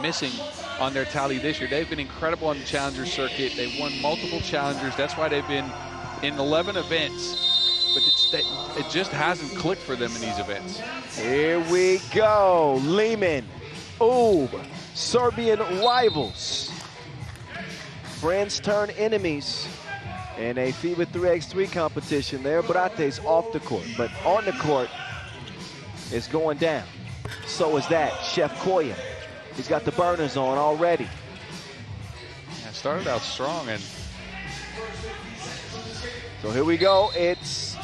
missing on their tally this year. They've been incredible on the Challenger circuit. They've won multiple Challengers. That's why they've been in 11 events. But it just hasn't clicked for them in these events. Here we go. Liman, Serbian rivals. Friends turn enemies in a FIBA 3x3 competition there. Brate's off the court, but on the court, it's going down. So is that Chef Koya. He's got the burners on already. Yeah, started out strong, and so here we go. It's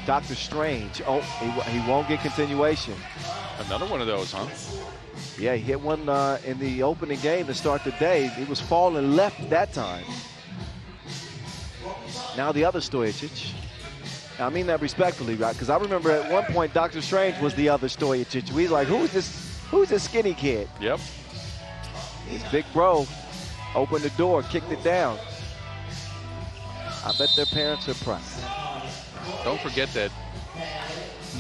Dr. Strange. Oh, he won't get continuation. another one of those, huh? Yeah, he hit one in the opening game to start the day. He was falling left that time. Now the other Stojicic. I mean that respectfully, right? Because I remember at one point Dr. Strange was the other Stojicic. We was like, who's this skinny kid? Yep. His big bro opened the door, kicked it down. I bet their parents are proud. Don't forget that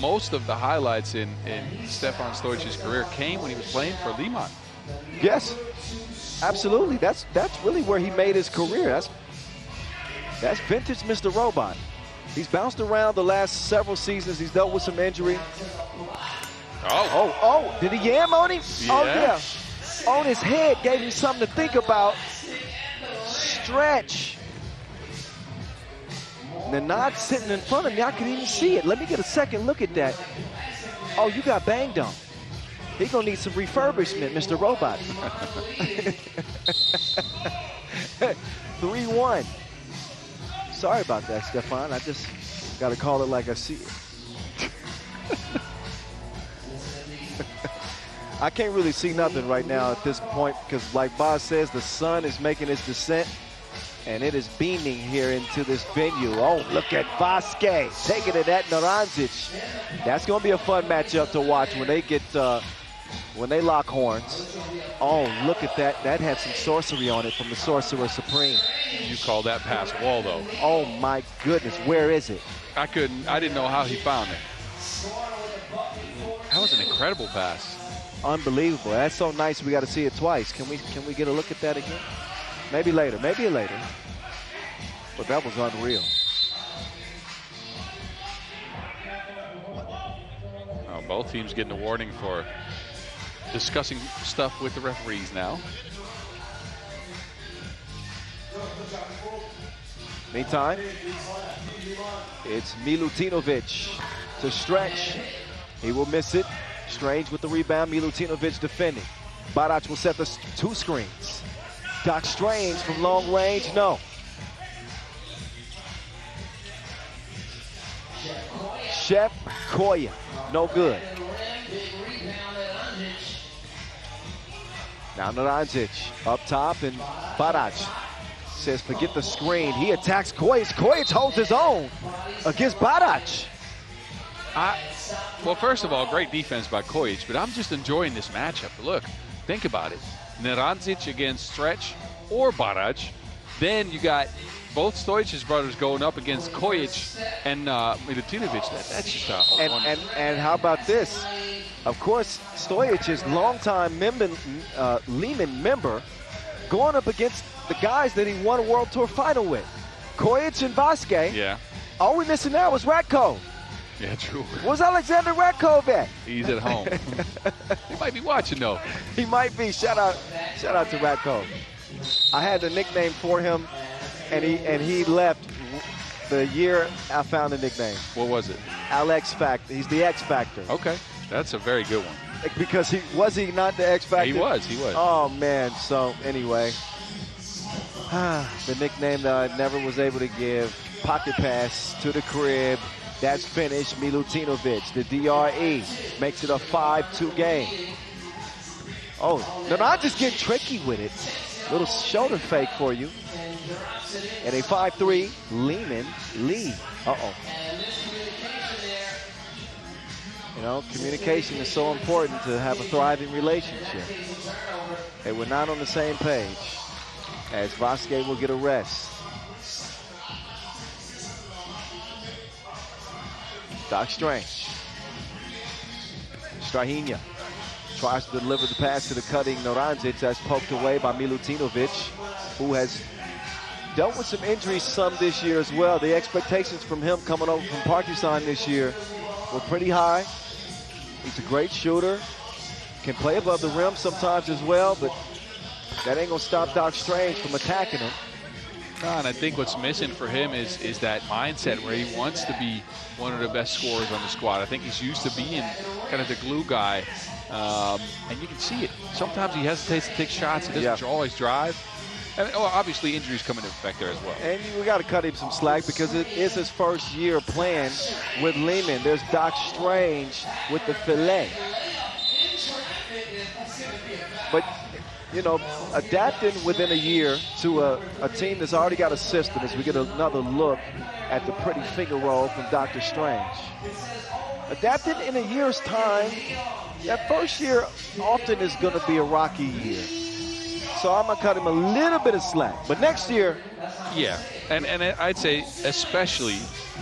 most of the highlights in Stefan Stojicic's career came when he was playing for Liman. Yes, absolutely. That's really where he made his career. That's vintage Mr. Robot. He's bounced around the last several seasons. He's dealt with some injury. Oh, did he yam on him? Yeah. Oh, yeah. On his head, gave him something to think about. Stretch. The nod sitting in front of me, I can even see it. Let me get a second look at that. Oh, you got banged on. He's gonna need some refurbishment, Mr. Robot. 3-1. Sorry about that, Stefan. I just got to call it like I see it. I can't really see nothing right now at this point because, like Boz says, the sun is making its descent, and it is beaming here into this venue. Oh, look at Vasquez taking it at Naranjic. That's going to be a fun matchup to watch when they get when they lock horns. Oh, look at that. That had some sorcery on it from the Sorcerer Supreme. You call that pass wall, though. Oh, my goodness. Where is it? I didn't know how he found it. That was an incredible pass. Unbelievable. That's so nice. We got to see it twice. Can we get a look at that again? Maybe later. Maybe later. But that was unreal. Oh, both teams getting a warning for discussing stuff with the referees now. Meantime, it's Milutinovic to Stretch. He will miss it. Strange with the rebound. Milutinovic defending. Barac will set the two screens. Doc Strange from long range, no. Chef Koya, no good. Now Naranjic up top, and Barac says forget the screen. He attacks Kojic. Kojic holds his own against Barac. Well, first of all, great defense by Kojic, but I'm just enjoying this matchup. Look, think about it. Naranjic against Stretch or Barac. Then you got both Stojicic's brothers going up against Kojic and Milutinovic. That's just a and how about this? Of course, Stojic is longtime Liman member going up against the guys that he won a World Tour final with. Kojic and Vasquez. Yeah. All we're missing now is Ratko. Yeah, true. Where's Alexander Ratkov at? He's at home. He might be watching, though. He might be. Shout out to Ratkov. I had the nickname for him, and he left the year I found the nickname. What was it? Alex Factor. He's the X Factor. Okay, that's a very good one. Because he not the X Factor? He was. Oh, man. So, anyway, the nickname that I never was able to give, pocket pass to the crib. That's finished. Milutinovic, the DRE, makes it a 5-2 game. Oh, they're not just getting tricky with it. Little shoulder fake for you. And a 5-3 Liman lead. Uh-oh. You know, communication is so important to have a thriving relationship. They were not on the same page, as Vasquez will get a rest. Doc Strange. Strahinja. Tries to deliver the pass to the cutting Naranjic. That's poked away by Milutinovic, who has dealt with some injuries some this year as well. The expectations from him coming over from Partizan this year were pretty high. He's a great shooter. Can play above the rim sometimes as well, but that ain't gonna stop Doc Strange from attacking him. And I think what's missing for him is that mindset where he wants to be one of the best scorers on the squad. I think he's used to being kind of the glue guy, and you can see it. Sometimes he hesitates to take shots. He doesn't always drive. And obviously injuries come into effect there as well. And we got to cut him some slack because it is his first year playing with Liman. There's Doc Strange with the filet. But, you know, adapting within a year to a team that's already got a system as we get another look at the pretty finger roll from Dr. Strange. Adapting in a year's time, that first year often is going to be a rocky year. So I'm going to cut him a little bit of slack. But next year... Yeah, and I'd say especially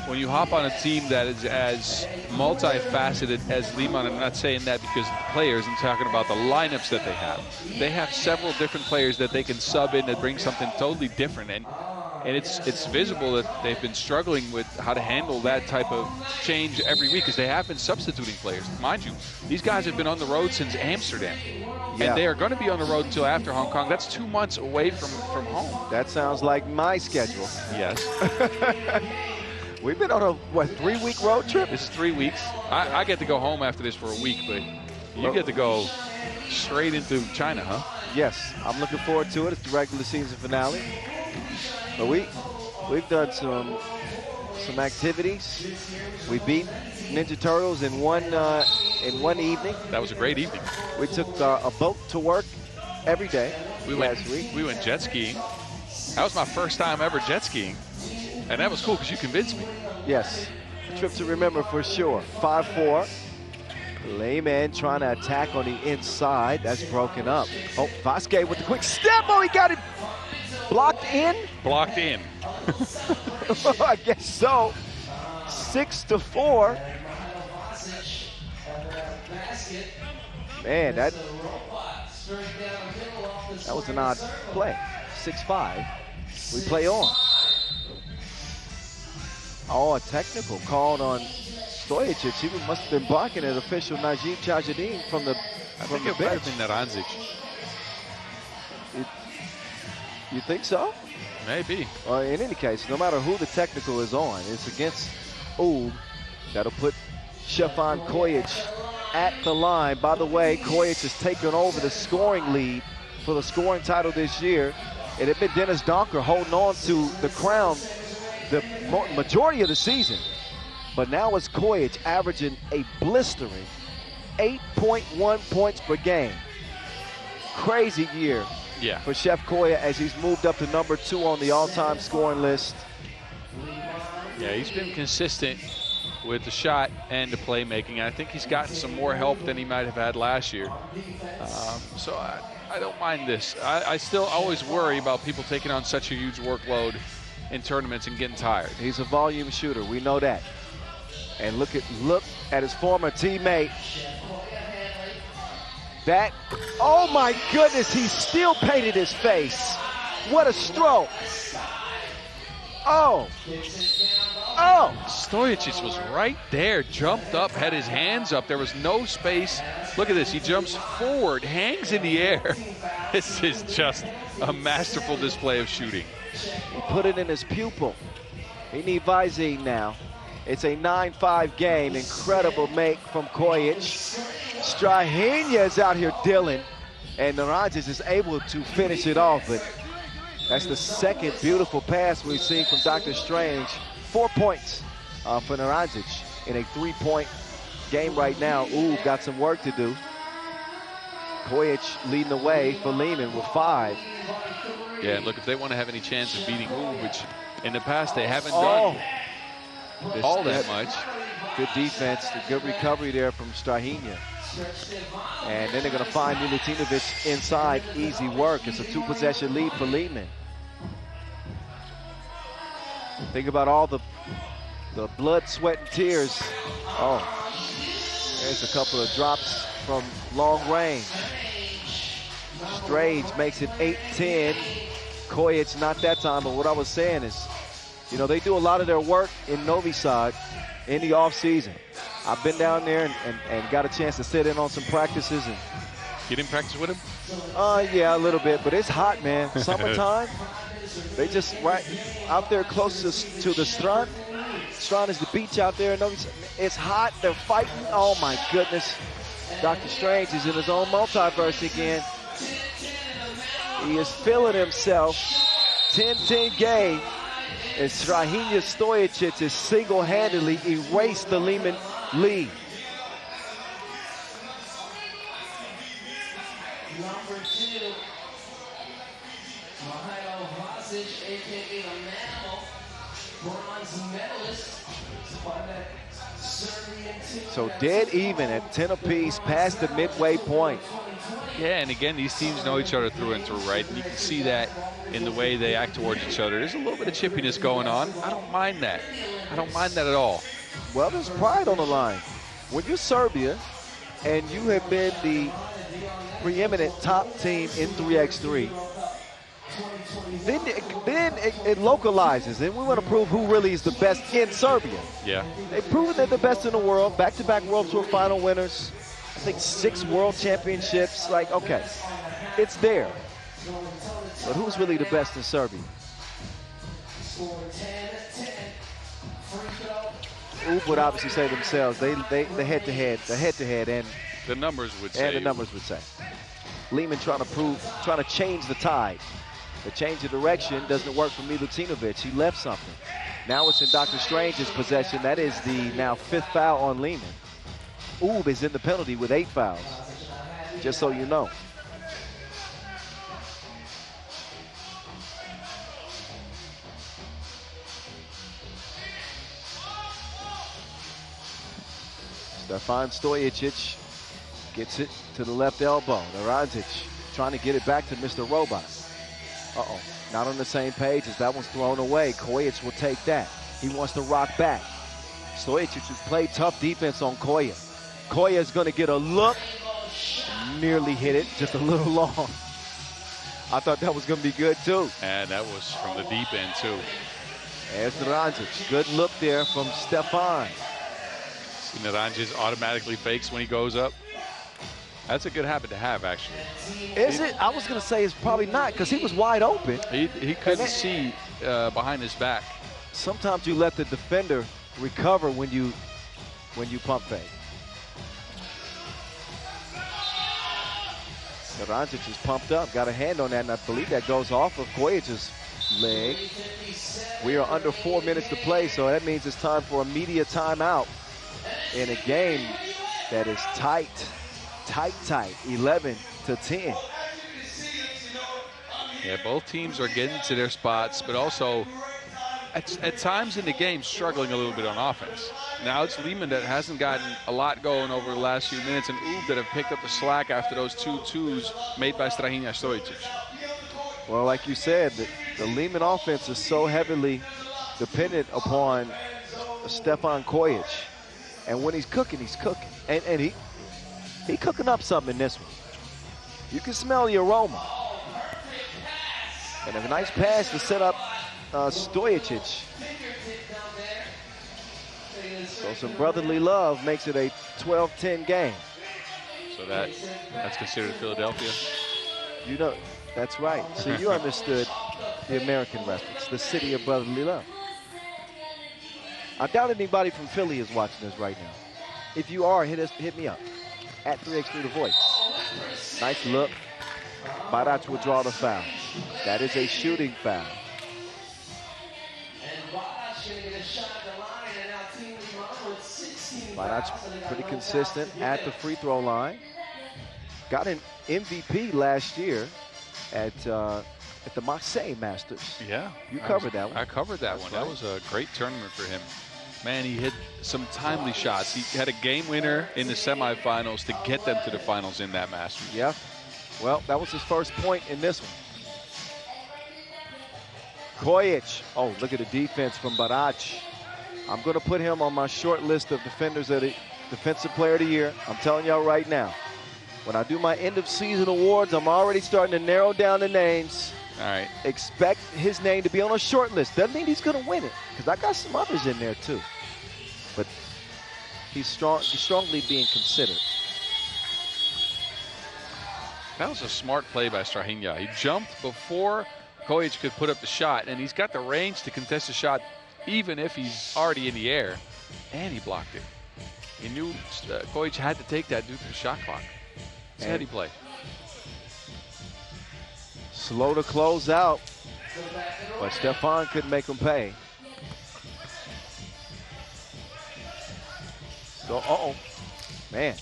when you hop on a team that is as multifaceted as Liman. I'm not saying that because of the players. I'm talking about the lineups that they have. They have several different players that they can sub in that bring something totally different. And it's visible that they've been struggling with how to handle that type of change every week because they have been substituting players. Mind you, these guys have been on the road since Amsterdam. Yeah. And they are going to be on the road until after Hong Kong. That's 2 months away from home. That sounds like my schedule. Yes. We've been on a, 3-week road trip? This is 3 weeks. I get to go home after this for a week, but you get to go straight into China, huh? Yes, I'm looking forward to it. It's the regular season finale. But we've done some activities. We beat Ninja Turtles in one evening. That was a great evening. We took a boat to work every day last week. We went jet skiing. That was my first time ever jet skiing. And that was cool because you convinced me. Yes, a trip to remember for sure. 5-4. Liman trying to attack on the inside. That's broken up. Oh, Vasquez with the quick step. Oh, he got it blocked in? Blocked in. I guess so. 6-4. Man, that was an odd play. 6-5. We play on. Oh, a technical called on Stojacic. He must have been barking at official Najib Chajadin from the bench. I think it might have been Naranjic. You think so? Maybe. In any case, no matter who the technical is on, it's against Oob. That'll put Stefan Kojic at the line. By the way, Kojic has taken over the scoring lead for the scoring title this year. It had been Dennis Donker holding on to the crown the majority of the season. But now it's Kojic averaging a blistering 8.1 points per game. Crazy year for Chef Koya as he's moved up to number 2 on the all-time scoring list. Yeah, he's been consistent with the shot and the playmaking. I think he's gotten some more help than he might have had last year. So I don't mind this. I still always worry about people taking on such a huge workload in tournaments and getting tired. He's a volume shooter. We know that. And look at his former teammate. That, oh my goodness, he still painted his face. What a stroke. Oh. Stojacic was right there, jumped up, had his hands up. There was no space. Look at this. He jumps forward, hangs in the air. This is just a masterful display of shooting. He put it in his pupil. He needs Visine now. It's a 9-5 game. Incredible make from Kojic. Strahinja is out here dealing, and Naranjic is able to finish it off. But that's the second beautiful pass we've seen from Dr. Strange. 4 points for Naranjic in a 3-point game right now. Ooh, got some work to do. Kojic leading the way for Liman with 5. Yeah, and look, if they want to have any chance of beating Ooh, which in the past they haven't done all that much. Good defense, a good recovery there from Strahinja. And then they're going to find Milutinovic inside. Easy work. It's a 2-possession lead for Liman. Think about all the blood, sweat, and tears. Oh, there's a couple of drops from long range. Strange makes it 8-10. Kojic not that time, but what I was saying is, you know, they do a lot of their work in Novi Sad in the offseason. I've been down there and got a chance to sit in on some practices. And You didn't practice with him? yeah, a little bit, but it's hot, man. Summertime, they just right out there closest to the Strand. Strand is the beach out there. It's hot. They're fighting. Oh, my goodness. Dr. Strange is in his own multiverse again. He is feeling himself. 10-10 game. And Strahinja Stojacic has single-handedly erased the Liman lead. Number 2, Mahalo Vasic, a.k.a. the Mammal, bronze medalist. So dead even at 10 apiece past the midway point. Yeah, and again, these teams know each other through and through, right? And you can see that in the way they act towards each other. There's a little bit of chippiness going on. I don't mind that. I don't mind that at all. Well, there's pride on the line. When you're Serbia and you have been the preeminent top team in 3x3, then it localizes, and we want to prove who really is the best in Serbia. Yeah. They've proven they're the best in the world, back-to-back World Tour final winners, I think 6 world championships. Like, okay, it's there. But who's really the best in Serbia? Oob would obviously say themselves, they head-to-head, and the numbers would say. And the numbers would say. Liman trying to change the tide. The change of direction doesn't work for Milutinovic. He left something. Now it's in Dr. Strange's possession. That is the now 5th foul on Liman. Oob is in the penalty with 8 fouls, just so you know. Stefan Stojacic gets it to the left elbow. Narazic trying to get it back to Mr. Robot. Uh-oh, not on the same page as that one's thrown away. Kojic will take that. He wants to rock back. Stojacic has played tough defense on Koya. Koya is going to get a look. Nearly hit it, just a little long. I thought that was going to be good too. And that was from the deep end too. There's Narazic. Good look there from Stefan. See, Naranjic automatically fakes when he goes up. That's a good habit to have, actually. Is it? I was going to say it's probably not, because he was wide open. He couldn't see behind his back. Sometimes you let the defender recover when you pump fake. Narazic is pumped up, got a hand on that, and I believe that goes off of Kojic's leg. We are under 4 minutes to play, so that means it's time for a media timeout in a game that is tight, 11-10. Yeah, both teams are getting to their spots, but also at times in the game struggling a little bit on offense. Now it's Liman that hasn't gotten a lot going over the last few minutes, and Oob that have picked up the slack after those 2 twos made by Strahinja Stojacic. Well, like you said, the Liman offense is so heavily dependent upon Stefan Kojic. And when he's cooking, he's cooking. And he cooking up something in this one. You can smell the aroma. And a nice pass to set up Stojacic. So some brotherly love makes it a 12-10 game. So that's considered Philadelphia? You know, that's right. So you understood the American reference, the city of brotherly love. I doubt anybody from Philly is watching this right now. If you are, hit me up at 3x3 The Voice. Nice look. Barac will draw the foul. That is a shooting foul. Barac pretty consistent at the free throw line. Got an MVP last year at the Marseille Masters. Yeah. You covered that one. I covered that one. That was a great tournament for him. Man, he hit some timely shots. He had a game winner in the semifinals to get them to the finals in that Masters. Yeah. Well, that was his first point in this one. Kojic. Oh, look at the defense from Barac. I'm going to put him on my short list of defenders of the Defensive Player of the Year. I'm telling y'all right now. When I do my end of season awards, I'm already starting to narrow down the names. All right. Expect his name to be on a short list. Doesn't mean he's going to win it, because I got some others in there too. But he's strongly being considered. That was a smart play by Strahinja. He jumped before Kojic could put up the shot, and he's got the range to contest the shot even if he's already in the air, and he blocked it. He knew Kojic had to take that due to the shot clock. It's a heady play. Slow to close out, but Stefan couldn't make him pay. So, man.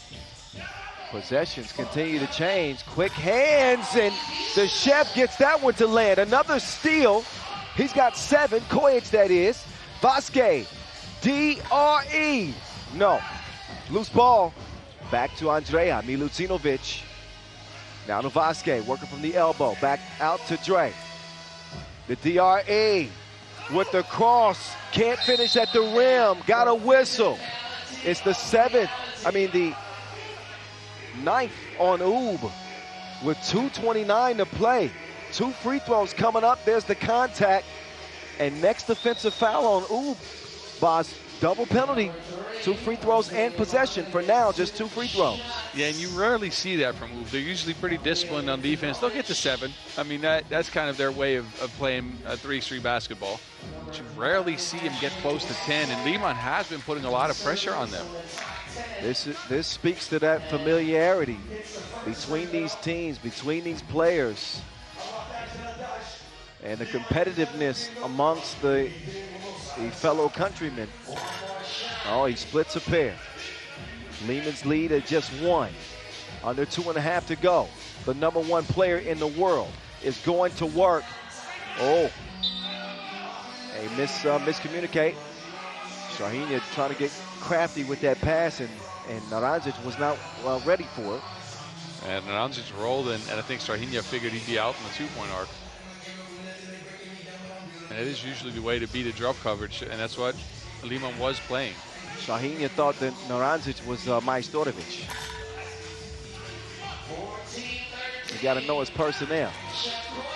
Possessions continue to change. Quick hands, and the chef gets that one to land. Another steal. He's got 7. Kojic, that is. Vasquez. DRE. No. Loose ball. Back to Andrea Milutinovic. Now to Vasquez, working from the elbow. Back out to Dre. The DRE with the cross. Can't finish at the rim. Got a whistle. It's the 9th on Oob with 2:29 to play. 2 free throws coming up. There's the contact. And next defensive foul on Oob. Boss, double penalty. 2 free throws and possession. For now, just 2 free throws. Yeah, and you rarely see that from Oob. They're usually pretty disciplined on defense. They'll get to 7. I mean, that's kind of their way of playing 3x3 basketball. But you rarely see him get close to 10, and Liman has been putting a lot of pressure on them. This speaks to that familiarity between these teams, between these players, and the competitiveness amongst the fellow countrymen. Oh, he splits a pair. Liman's lead at just 1. Under 2.5 to go. The #1 player in the world is going to work. Oh, a miscommunicate. Strahinja trying to get crafty with that pass, and Naranjic was not ready for it. And Naranjic rolled, and I think Strahinja figured he'd be out in the 2-point arc. And it is usually the way to beat a drop coverage, and that's what Liman was playing. Strahinja thought that Naranjic was Majstorovic. You got to know his personnel.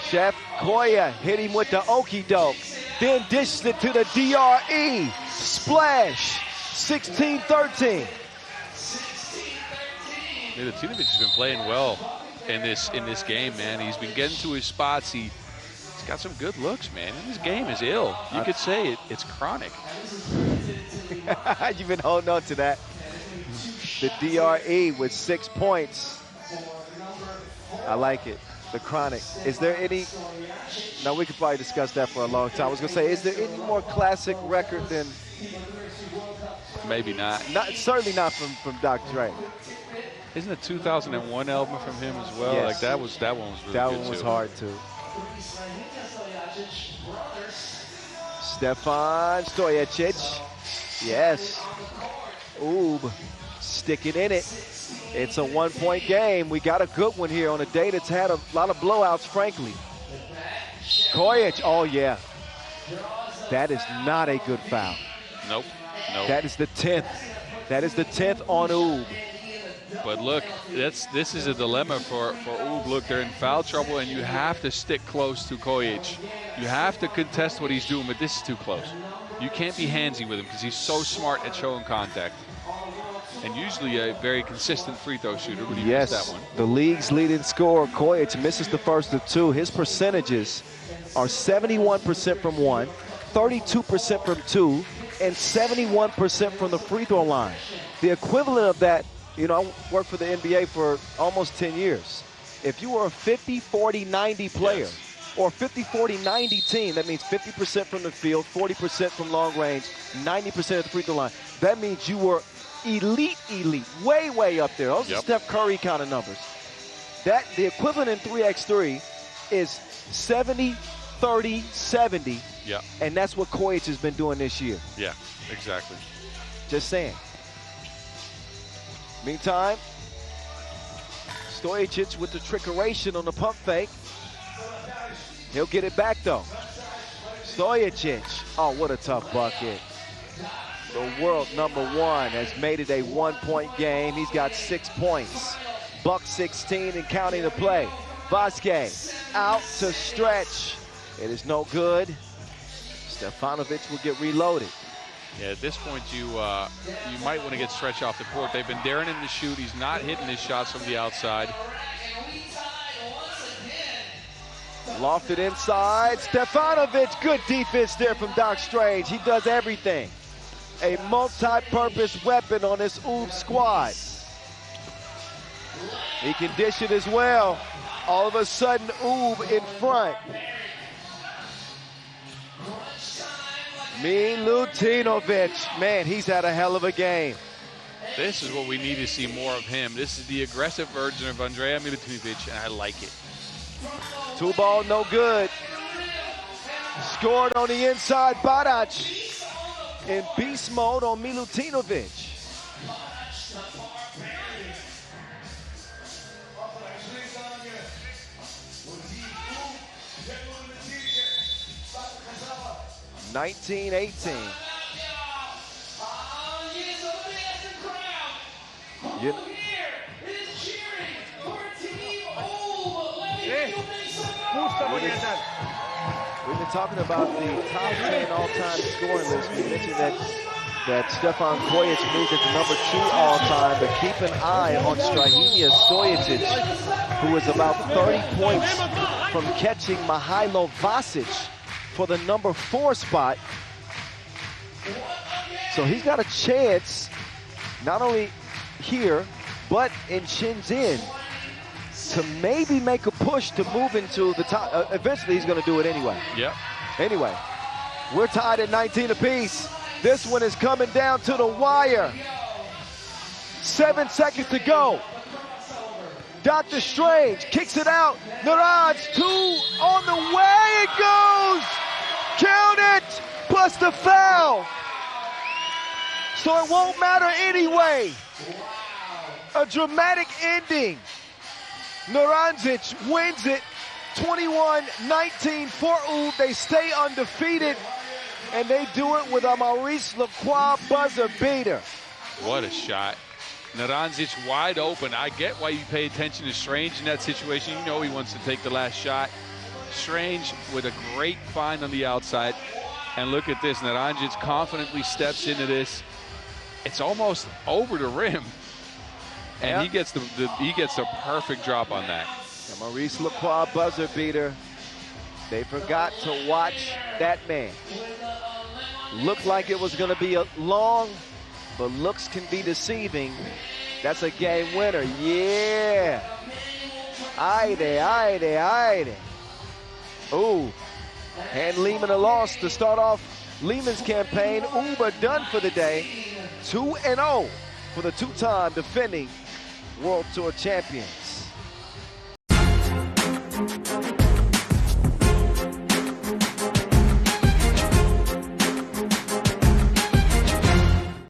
Chef Koya hit him with the okie doke, then dished it to the DRE. Splash, 16-13. Milutinovic has been playing well in this game, man. He's been getting to his spots. He's got some good looks, man. And his game is ill. You could say it's chronic. You've been holding on to that. The DRE with 6 points. I like it. The chronic. Is there any? Now we could probably discuss that for a long time. I was gonna say, is there any more classic record than? Maybe not. Certainly not from Dr. Dre. Isn't the 2001 album from him as well? Yes. Like that one was really good That one was too. hard too. Stefan Stojacic. Yes. Oob sticking in it. It's a 1-point game. We got a good one here on a day that's had a lot of blowouts, frankly. Kojic, oh yeah. That is not a good foul. Nope. That is the 10th. That is the 10th on Oob. But look, this is a dilemma for Oob. Look, they're in foul trouble, and you have to stick close to Kojic. You have to contest what he's doing, but this is too close. You can't be handsy with him because he's so smart at showing contact. And usually a very consistent free throw shooter, but he missed that one. The league's leading scorer, Kojic, misses the first of 2. His percentages are 71% from 1, 32% from 2, and 71% from the free throw line. The equivalent of that, you know, I worked for the NBA for almost 10 years. If you were a 50, 40, 90 player, or 50, 40, 90 team, that means 50% from the field, 40% from long range, 90% of the free throw line. That means you were elite, way up there. Those are Steph Curry kind of numbers. The equivalent in 3x3 is 70, 30, 70. Yeah. And that's what Kojic has been doing this year. Yeah, exactly. Just saying. Meantime, Stojacic with the trickeration on the pump fake. He'll get it back though. Stojacic, oh, what a tough bucket. The world #1 has made it a 1-point game. He's got 6 points. 1:16 and counting the play. Vasquez out to stretch. It is no good. Stefanovic will get reloaded. Yeah, at this point, you might want to get Stretch off the court. They've been daring him to shoot. He's not hitting his shots from the outside. Lofted inside. Stefanovic, good defense there from Doc Strange. He does everything. A multi-purpose weapon on this Oob squad. He can dish it as well. All of a sudden, Oob in front. Milutinovic, man, he's had a hell of a game. This is what we need to see more of him. This is the aggressive version of Andrea Milutinovic, and I like it. 2 ball, no good. Scored on the inside, Barac. In beast mode on Milutinovic. (19-18). We've been talking about the top 10 all-time scoring list. We mentioned that Stefan Kojic moved it to number 2 all-time, but keep an eye on Strahinja Stojacic, who is about 30 points from catching Mihailo Vasic for the number 4 spot. So he's got a chance, not only here, but in Shenzhen, to maybe make a push to move into the top. Eventually, he's going to do it anyway. Yep. Anyway, we're tied at 19 apiece. This one is coming down to the wire. 7 seconds to go. Dr. Strange kicks it out. Niraj, 2 on the way. It goes. Count it. Plus the foul. So it won't matter anyway. A dramatic ending. Naranjic wins it 21-19 for Oob. They stay undefeated, and they do it with a Maurice Lacroix buzzer beater. What a shot. Naranjic wide open. I get why you pay attention to Strange in that situation. You know he wants to take the last shot. Strange with a great find on the outside. And look at this. Naranjic confidently steps into this. It's almost over the rim. And he gets the perfect drop on that. The Maurice Lacroix buzzer beater. They forgot to watch that man. Looked like it was going to be a long, but looks can be deceiving. That's a game winner. Yeah. Aide. Ooh. And Liman a loss to start off Liman's campaign. Oob are done for the day. 2-0 for the 2-time defending World Tour champions.